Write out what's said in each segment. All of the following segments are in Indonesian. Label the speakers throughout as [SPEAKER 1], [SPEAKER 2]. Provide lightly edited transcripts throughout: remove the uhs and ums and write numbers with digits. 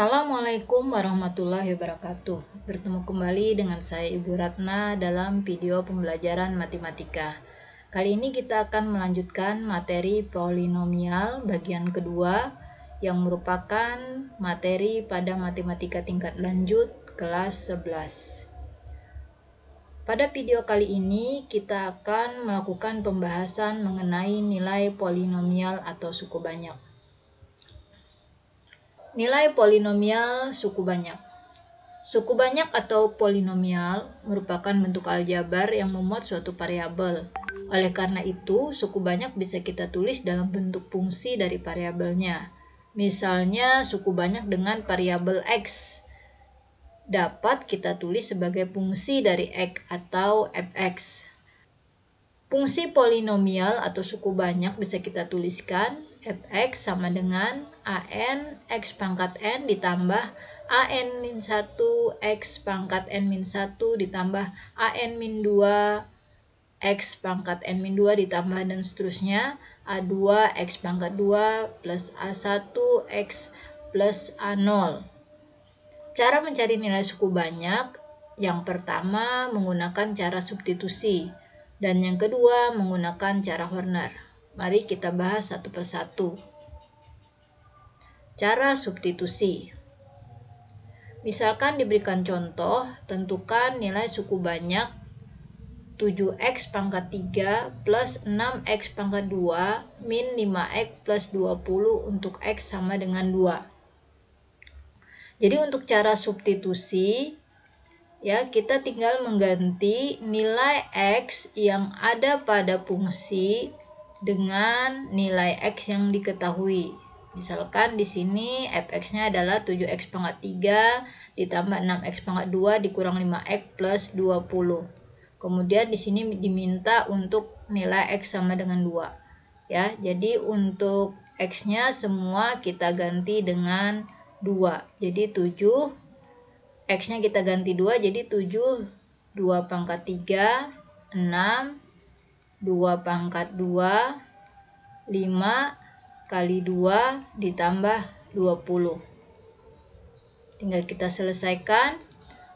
[SPEAKER 1] Assalamualaikum warahmatullahi wabarakatuh. Bertemu kembali dengan saya Ibu Ratna dalam video pembelajaran matematika. Kali ini kita akan melanjutkan materi polinomial bagian kedua yang merupakan materi pada matematika tingkat lanjut kelas 11. Pada video kali ini kita akan melakukan pembahasan mengenai nilai polinomial atau suku banyak. Nilai polinomial suku banyak. Suku banyak atau polinomial merupakan bentuk aljabar yang memuat suatu variabel. Oleh karena itu, suku banyak bisa kita tulis dalam bentuk fungsi dari variabelnya. Misalnya, suku banyak dengan variabel x dapat kita tulis sebagai fungsi dari x atau fx. Fungsi polinomial atau suku banyak bisa kita tuliskan fx sama dengan an x pangkat n ditambah an min 1 x pangkat n min 1 ditambah an min 2 x pangkat n min 2 ditambah dan seterusnya a2 x pangkat 2 plus a1 x plus a0. Cara mencari nilai suku banyak, yang pertama menggunakan cara substitusi. Dan yang kedua menggunakan cara Horner. Mari kita bahas satu persatu. Cara substitusi. Misalkan diberikan contoh, tentukan nilai suku banyak 7x pangkat 3 plus 6x pangkat 2 min 5x plus 20 untuk x sama dengan 2. Jadi untuk cara substitusi, ya, kita tinggal mengganti nilai x yang ada pada fungsi dengan nilai x yang diketahui. Misalkan di sini fx-nya adalah 7x pangkat 3 ditambah 6x pangkat 2 dikurang 5x plus 20. Kemudian di sini diminta untuk nilai x sama dengan 2. Ya, jadi untuk x-nya semua kita ganti dengan 2. Jadi 7 x-nya kita ganti 2, jadi 7, 2 pangkat 3, 6, 2 pangkat 2, 5 kali 2 ditambah 20. Tinggal kita selesaikan.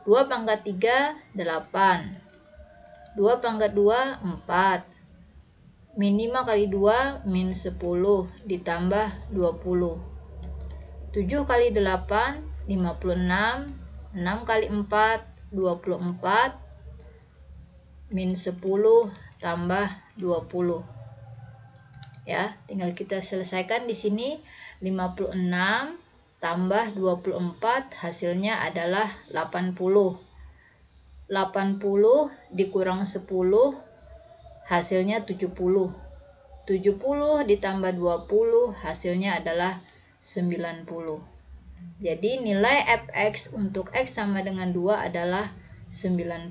[SPEAKER 1] 2 pangkat 3, 8. 2 pangkat 2, 4. Min 5 kali 2, min 10 ditambah 20. 7 kali 8, 56. 6 kali 4, 24, min 10 tambah 20. Ya, tinggal kita selesaikan di sini. 56 tambah 24 hasilnya adalah 80. 80 dikurang 10 hasilnya 70. 70 ditambah 20 hasilnya adalah 90. Jadi nilai fx untuk x sama dengan 2 adalah 90.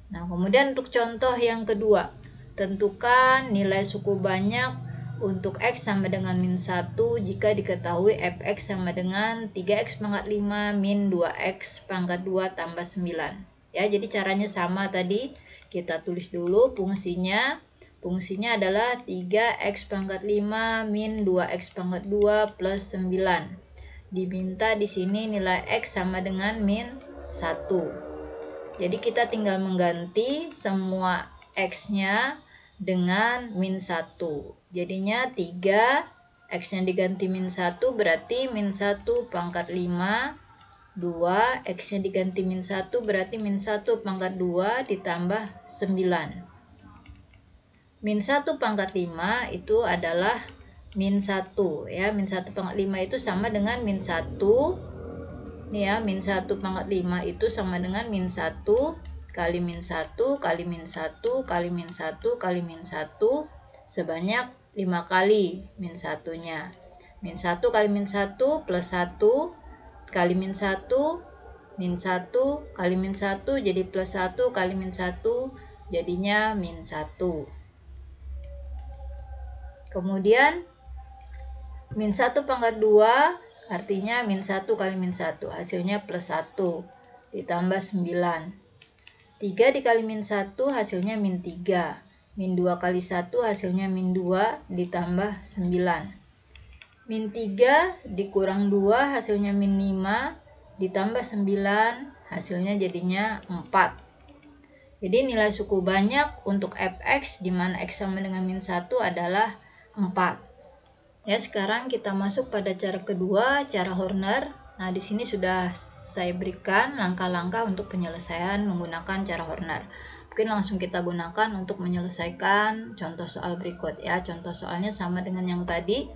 [SPEAKER 1] Nah, kemudian untuk contoh yang kedua, tentukan nilai suku banyak untuk x sama dengan min 1 jika diketahui fx sama dengan 3x pangkat 5 min 2x pangkat 2 tambah 9. Ya, jadi caranya sama tadi. Kita tulis dulu fungsinya. Fungsinya adalah 3x pangkat 5 min 2x pangkat 2 plus 9. Diminta di sini nilai x sama dengan min 1. Jadi kita tinggal mengganti semua x-nya dengan min 1. Jadinya 3, x-nya diganti min 1 berarti min 1 pangkat 5. 2, x-nya diganti min 1 berarti min 1 pangkat 2 ditambah 9. Min 1 pangkat 5 itu adalah min 1, ya. Min 1 pangkat 5 itu sama dengan min 1. Nih ya, min 1 pangkat 5 itu sama dengan min 1 kali min 1 kali min 1 kali min 1 kali min 1 sebanyak 5 kali min 1-nya. Min 1 kali min 1 plus 1 kali min 1 min 1 kali min 1 jadi plus 1 kali min 1 jadinya min 1. Kemudian min 1 pangkat 2 artinya min 1 kali min 1 hasilnya plus 1 ditambah 9. 3 dikali min 1 hasilnya min 3. Min 2 kali 1 hasilnya min 2 ditambah 9. min 3 dikurang 2 hasilnya min 5 ditambah 9 hasilnya jadinya 4. Jadi nilai suku banyak untuk fx di mana x sama dengan min 1 adalah 4. Ya, sekarang kita masuk pada cara kedua, cara Horner. Nah, di sini sudah saya berikan langkah-langkah untuk penyelesaian menggunakan cara Horner. Mungkin langsung kita gunakan untuk menyelesaikan contoh soal berikut ya. Contoh soalnya sama dengan yang tadi.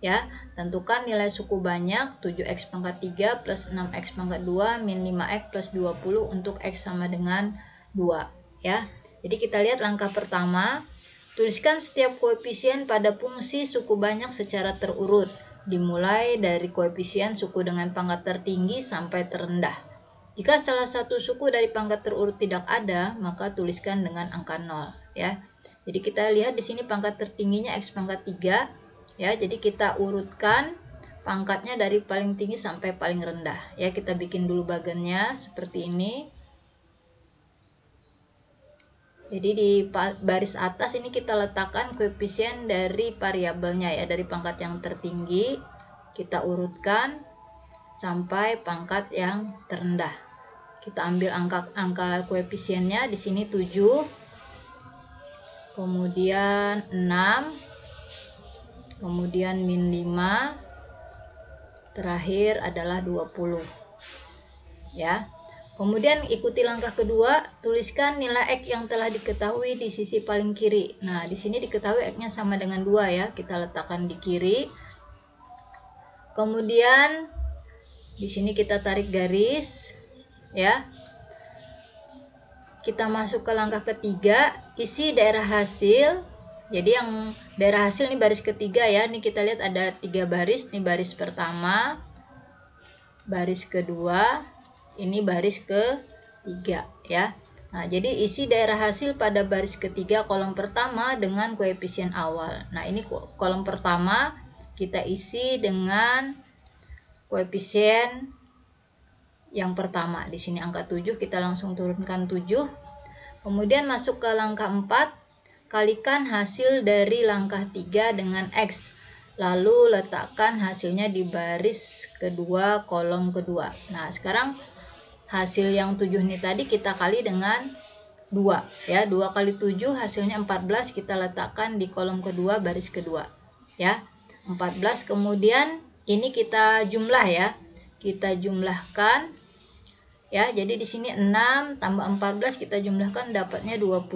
[SPEAKER 1] Ya, tentukan nilai suku banyak 7x pangkat 3 plus 6x pangkat 2 min 5x plus 20 untuk x sama dengan 2 ya. Jadi kita lihat langkah pertama, tuliskan setiap koefisien pada fungsi suku banyak secara terurut, dimulai dari koefisien suku dengan pangkat tertinggi sampai terendah. Jika salah satu suku dari pangkat terurut tidak ada, maka tuliskan dengan angka 0 ya. Jadi kita lihat di sini pangkat tertingginya x pangkat 3 ya. Jadi kita urutkan pangkatnya dari paling tinggi sampai paling rendah ya. Kita bikin dulu bagannya seperti ini. Jadi di baris atas ini kita letakkan koefisien dari variabelnya ya, dari pangkat yang tertinggi kita urutkan sampai pangkat yang terendah. Kita ambil angka koefisiennya di sini 7, kemudian 6, kemudian min 5, terakhir adalah 20 ya. Kemudian ikuti langkah kedua, tuliskan nilai X yang telah diketahui di sisi paling kiri. Nah, di sini diketahui X-nya sama dengan 2 ya, kita letakkan di kiri. Kemudian di sini kita tarik garis ya. Kita masuk ke langkah ketiga, isi daerah hasil. Jadi yang daerah hasil ini baris ketiga ya. Ini kita lihat ada 3 baris, ini baris pertama, baris kedua, ini baris ketiga ya. Nah, jadi isi daerah hasil pada baris ketiga kolom pertama dengan koefisien awal. Nah, ini kolom pertama kita isi dengan koefisien yang pertama. Di sini angka 7 kita langsung turunkan 7. Kemudian masuk ke langkah 4, kalikan hasil dari langkah 3 dengan X. Lalu letakkan hasilnya di baris kedua kolom kedua. Nah, sekarang hasil yang 7 ini tadi kita kali dengan 2 ya. 2 kali 7 hasilnya 14, kita letakkan di kolom kedua baris kedua ya. 14, kemudian ini kita jumlah ya. Kita jumlahkan ya. Jadi di sini 6 tambah 14 kita jumlahkan dapatnya 20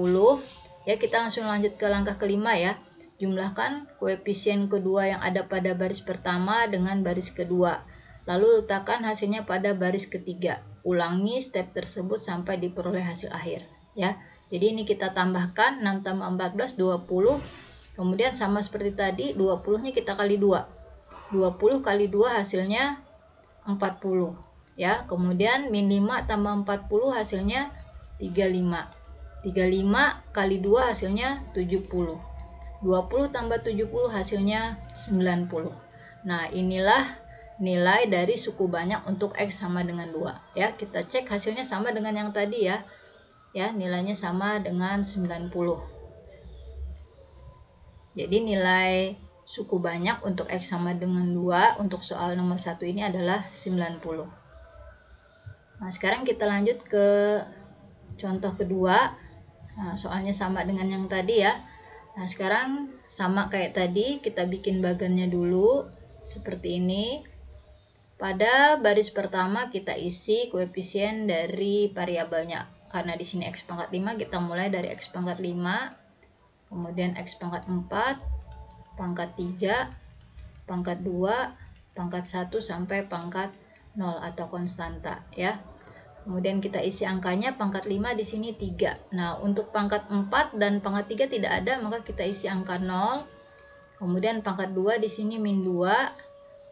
[SPEAKER 1] ya. Kita langsung lanjut ke langkah kelima ya. Jumlahkan koefisien kedua yang ada pada baris pertama dengan baris kedua. Lalu letakkan hasilnya pada baris ketiga. Ulangi step tersebut sampai diperoleh hasil akhir ya. Jadi ini kita tambahkan 6 tambah 14 20. Kemudian sama seperti tadi 20 nya kita kali 2. 20 kali 2 hasilnya 40 ya. Kemudian min 5 tambah 40 hasilnya 35. 35 kali 2 hasilnya 70. 20 tambah 70 hasilnya 90. Nah, inilah nilai dari suku banyak untuk X sama dengan 2 ya. Kita cek hasilnya sama dengan yang tadi ya. Ya, nilainya sama dengan 90. Jadi nilai suku banyak untuk X sama dengan 2 untuk soal nomor 1 ini adalah 90. Nah, sekarang kita lanjut ke contoh kedua. Nah, soalnya sama dengan yang tadi ya. Nah, sekarang sama kayak tadi, kita bikin bagannya dulu seperti ini. Pada baris pertama kita isi koefisien dari variabelnya. Karena di sini x pangkat 5, kita mulai dari x pangkat 5, kemudian x pangkat 4, pangkat 3, pangkat 2, pangkat 1 sampai pangkat 0 atau konstanta ya. Kemudian kita isi angkanya, pangkat 5 di sini 3. Nah, untuk pangkat 4 dan pangkat 3 tidak ada, maka kita isi angka 0. Kemudian pangkat 2 di sini min 2.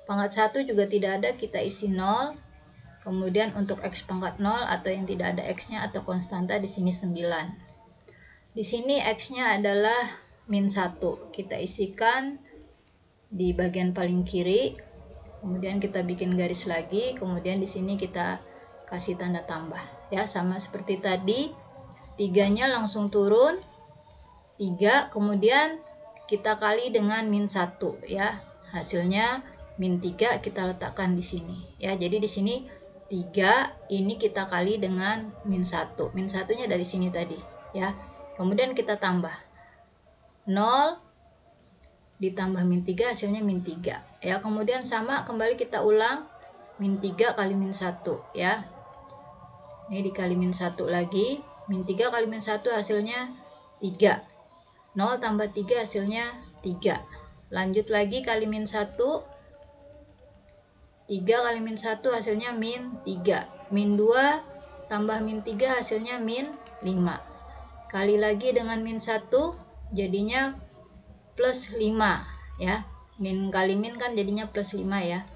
[SPEAKER 1] Pangkat 1 juga tidak ada, kita isi 0. Kemudian untuk x pangkat 0 atau yang tidak ada x-nya atau konstanta di sini 9. Di sini x-nya adalah min 1. Kita isikan di bagian paling kiri. Kemudian kita bikin garis lagi, kemudian di sini kita kasih tanda tambah ya, sama seperti tadi. 3-nya langsung turun 3, kemudian kita kali dengan min 1 ya. hasilnya min 3 kita letakkan di sini ya. Jadi di sini 3 ini kita kali dengan min 1. Min 1-nya dari sini tadi ya. Kemudian kita tambah 0 ditambah min 3 hasilnya min 3 ya. Kemudian sama kembali kita ulang min 3 kali min 1 ya. Ini dikali min 1 lagi, min 3 kali min 1 hasilnya 3. 0 tambah 3 hasilnya 3. Lanjut lagi kali min 1. 3 kali min 1 hasilnya min 3. Min 2 tambah min 3 hasilnya min 5. Kali lagi dengan min 1 jadinya plus 5 ya. Min kali min kan jadinya plus 5 ya.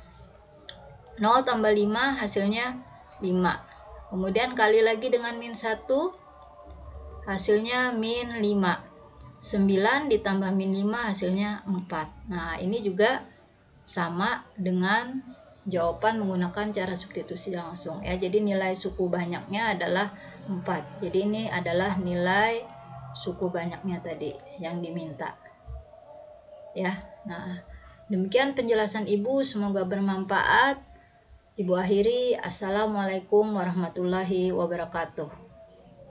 [SPEAKER 1] 0 tambah 5 hasilnya 5. Kemudian kali lagi dengan min 1 hasilnya min 5. 9 ditambah min 5 hasilnya 4. Nah ini juga sama dengan jawaban menggunakan cara substitusi langsung ya. Jadi nilai suku banyaknya adalah 4. Jadi ini adalah nilai suku banyaknya tadi yang diminta ya. Nah demikian penjelasan Ibu, semoga bermanfaat. Ibu akhiri, assalamualaikum warahmatullahi wabarakatuh.